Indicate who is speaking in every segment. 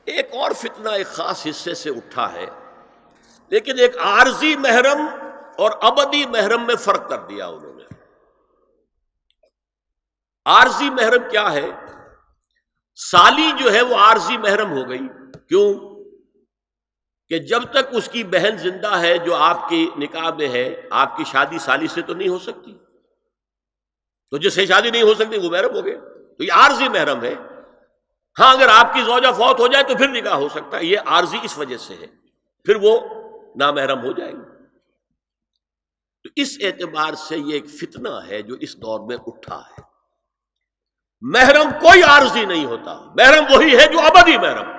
Speaker 1: ایک اور فتنہ ایک خاص حصے سے اٹھا ہے، لیکن ایک عارضی محرم اور ابدی محرم میں فرق کر دیا انہوں نے۔ عارضی محرم کیا ہے؟ سالی جو ہے وہ عارضی محرم ہو گئی۔ کیوں؟ کہ جب تک اس کی بہن زندہ ہے جو آپ کی نکاح میں ہے، آپ کی شادی سالی سے تو نہیں ہو سکتی، تو جس سے شادی نہیں ہو سکتی وہ محرم ہو گئے، تو یہ عارضی محرم ہے۔ ہاں اگر آپ کی زوجہ فوت ہو جائے تو پھر نکاح ہو سکتا ہے، یہ عارضی اس وجہ سے ہے، پھر وہ نامحرم ہو جائے گی۔ تو اس اعتبار سے یہ ایک فتنہ ہے جو اس دور میں اٹھا ہے۔ محرم کوئی عارضی نہیں ہوتا، محرم وہی ہے جو ابدی محرم۔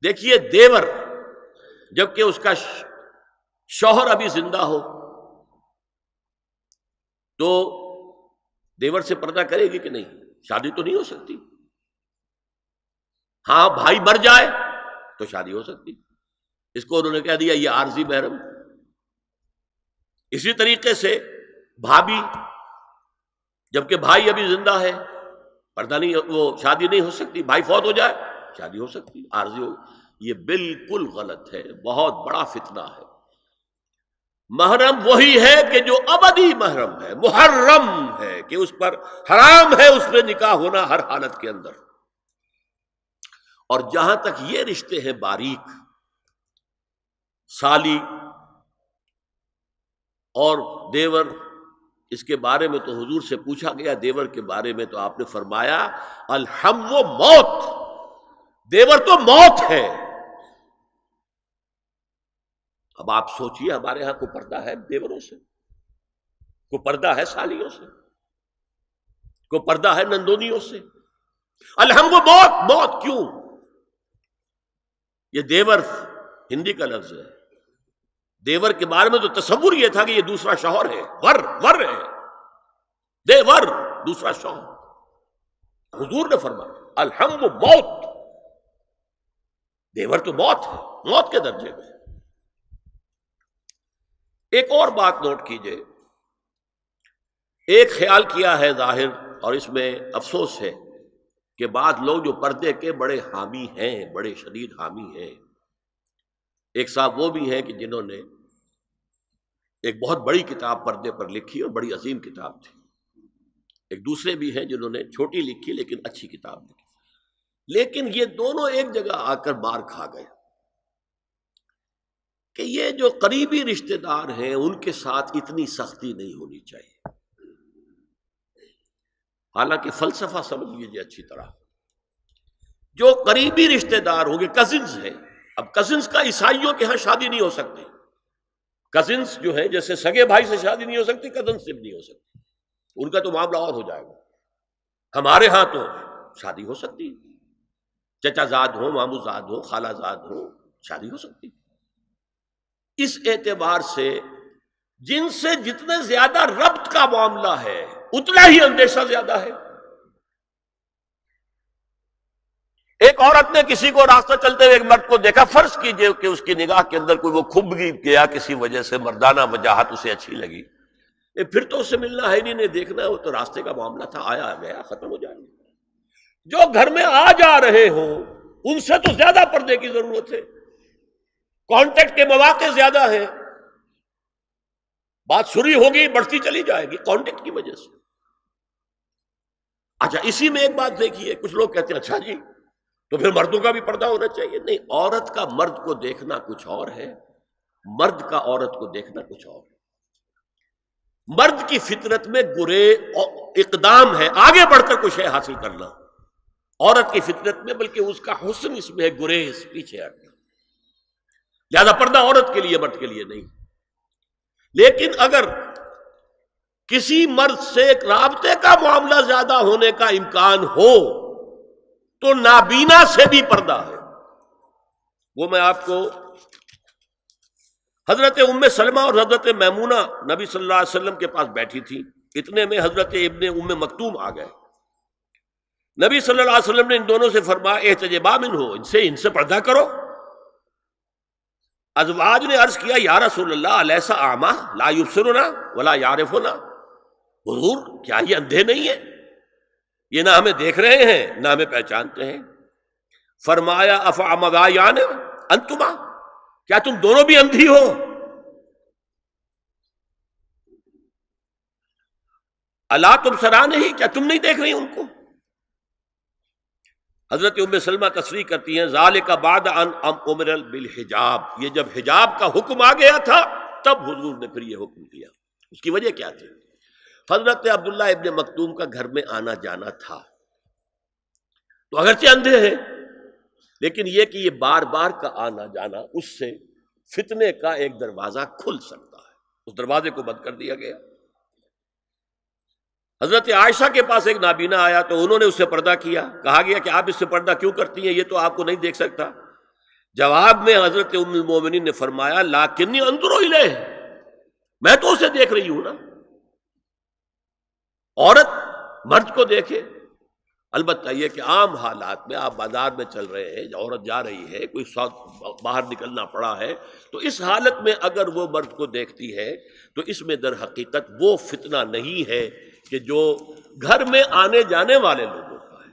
Speaker 1: دیکھیے دیور، جبکہ اس کا شوہر ابھی زندہ ہو تو دیور سے پردہ کرے گی کہ نہیں؟ شادی تو نہیں ہو سکتی۔ ہاں بھائی مر جائے تو شادی ہو سکتی، اس کو انہوں نے کہہ دیا یہ عارضی محرم۔ اسی طریقے سے بھابھی، جبکہ بھائی ابھی زندہ ہے، پردہ نہیں، وہ شادی نہیں ہو سکتی، بھائی فوت ہو جائے شادی ہو سکتی، عارضی ہو۔ یہ بالکل غلط ہے، بہت بڑا فتنہ ہے۔ محرم وہی ہے کہ جو ابدی محرم ہے، محرم ہے کہ اس پر حرام ہے اس میں نکاح ہونا ہر حالت کے اندر۔ اور جہاں تک یہ رشتے ہیں باریک، سالی اور دیور، اس کے بارے میں تو حضور سے پوچھا گیا دیور کے بارے میں، تو آپ نے فرمایا الحم و موت، دیور تو موت ہے۔ اب آپ سوچئے ہمارے ہاں کوئی پردہ ہے دیوروں سے؟ کوئی پردہ ہے سالیوں سے؟ کوئی پردہ ہے نندونیوں سے؟ الحم و موت، موت کیوں؟ یہ دیور ہندی کا لفظ ہے، دیور کے بارے میں تو تصور یہ تھا کہ یہ دوسرا شوہر ہے، ور ہے، دیور دوسرا شوہر۔ حضور نے فرمایا الحم و موت، دیور تو موت ہے، موت کے درجے میں۔ ایک اور بات نوٹ کیجئے، ایک خیال کیا ہے ظاہر، اور اس میں افسوس ہے کہ بعض لوگ جو پردے کے بڑے حامی ہیں، بڑے شدید حامی ہیں، ایک صاحب وہ بھی ہیں کہ جنہوں نے ایک بہت بڑی کتاب پردے پر لکھی اور بڑی عظیم کتاب تھی، ایک دوسرے بھی ہیں جنہوں نے چھوٹی لکھی لیکن اچھی کتاب لکھی، لیکن یہ دونوں ایک جگہ آ کر مار کھا گئے کہ یہ جو قریبی رشتہ دار ہیں ان کے ساتھ اتنی سختی نہیں ہونی چاہیے۔ حالانکہ فلسفہ سمجھ لیجیے اچھی طرح، جو قریبی رشتہ دار ہوں گے، کزنز ہیں، اب کزنز کا عیسائیوں کے ہاں شادی نہیں ہو سکتی، کزنز جو ہے جیسے سگے بھائی سے شادی نہیں ہو سکتی، کزنز سے بھی نہیں ہو سکتی، ان کا تو معاملہ اور ہو جائے گا۔ ہمارے ہاں تو شادی ہو سکتی، چچا زاد ہو، مامو زاد ہو، خالہ زاد ہو، شادی ہو سکتی۔ اس اعتبار سے جن سے جتنے زیادہ ربط کا معاملہ ہے اتنا ہی اندیشہ زیادہ ہے۔ ایک عورت نے کسی کو راستہ چلتے ہوئے ایک مرد کو دیکھا، فرض کیجئے کہ اس کی نگاہ کے اندر کوئی وہ کھب گیا کسی وجہ سے، مردانہ وجاہت اسے اچھی لگی، پھر تو اسے ملنا ہے نہیں دیکھنا، وہ تو راستے کا معاملہ تھا، آیا گیا ختم ہو جائے گا۔ جو گھر میں آ جا رہے ہوں ان سے تو زیادہ پردے کی ضرورت ہے، کانٹیکٹ کے مواقع زیادہ ہیں، بات شروع ہوگی بڑھتی چلی جائے گی کانٹیکٹ کی وجہ سے۔ اچھا اسی میں ایک بات دیکھیے، کچھ لوگ کہتے ہیں اچھا جی تو پھر مردوں کا بھی پردہ ہونا چاہیے۔ نہیں، عورت کا مرد کو دیکھنا کچھ اور ہے، مرد کا عورت کو دیکھنا کچھ اور ہے۔ مرد کی فطرت میں گرے اقدام ہے، آگے بڑھ کر کچھ ہے حاصل کرنا، عورت کی فطرت میں بلکہ اس کا حسن اس میں ہے گریز، پیچھے ہٹنا، لہذا پردہ عورت کے لیے مرد کے لیے نہیں۔ لیکن اگر کسی مرد سے ایک رابطے کا معاملہ زیادہ ہونے کا امکان ہو تو نابینا سے بھی پردہ ہے۔ وہ میں آپ کو حضرت ام سلمہ اور حضرت میمونہ نبی صلی اللہ علیہ وسلم کے پاس بیٹھی تھی، اتنے میں حضرت ابن ام مکتوم آ گئے۔ نبی صلی اللہ علیہ وسلم نے ان دونوں سے فرمایا احتجبا منہ، ان سے پردہ کرو۔ ازواج نے عرض کیا یا رسول اللہ الیس اعمی لا یبصرنا ولا یعرفنا، حضور کیا یہ اندھے نہیں ہیں؟ یہ نہ ہمیں دیکھ رہے ہیں نہ ہمیں پہچانتے ہیں. فرمایا افعمدایان انتما، کیا تم دونوں بھی اندھی ہو؟ الا تبصران ہی، کیا تم نہیں دیکھ رہی ان کو؟ حضرت ام سلمہ تصریح کرتی ہیں ذالک بعد ان امر بالحجاب، یہ جب حجاب کا حکم آ گیا تھا تب حضور نے پھر یہ حکم دیا. اس کی وجہ کیا تھی؟ حضرت عبداللہ ابن مکتوم کا گھر میں آنا جانا تھا، تو اگرچہ اندھے ہیں لیکن یہ کہ یہ بار بار کا آنا جانا اس سے فتنے کا ایک دروازہ کھل سکتا ہے، اس دروازے کو بند کر دیا گیا. حضرت عائشہ کے پاس ایک نابینا آیا تو انہوں نے اس سے پردہ کیا، کہا گیا کہ آپ اس سے پردہ کیوں کرتی ہیں، یہ تو آپ کو نہیں دیکھ سکتا. جواب میں حضرت ام المومنین نے فرمایا لاکنی انظر الیہ، میں تو اسے دیکھ رہی ہوں نا. عورت مرد کو دیکھے، البتہ یہ کہ عام حالات میں آپ بازار میں چل رہے ہیں، عورت جا رہی ہے، کوئی باہر نکلنا پڑا ہے، تو اس حالت میں اگر وہ مرد کو دیکھتی ہے تو اس میں در حقیقت وہ فتنہ نہیں ہے کہ جو گھر میں آنے جانے والے لوگوں کا ہے.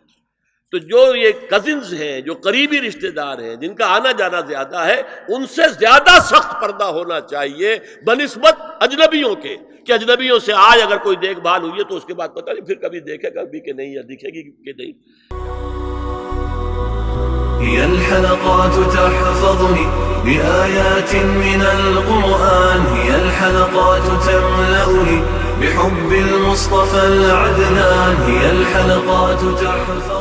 Speaker 1: تو جو یہ کزنز ہیں، جو قریبی رشتہ دار ہیں، جن کا آنا جانا زیادہ ہے، ان سے زیادہ سخت پردہ ہونا چاہیے بنسبت اجنبیوں کے، کہ اجنبیوں سے آج اگر کوئی دیکھ بھال ہوئی ہے تو اس کے بعد پتہ نہیں پھر کبھی دیکھے گا بھی کہ نہیں، یا دکھے گی کہ نہیں.
Speaker 2: هي الحلقات تحفظني بآيات من القرآن، هي الحلقات تملأني بحب المصطفى العدنان، هي الحلقات تحفظني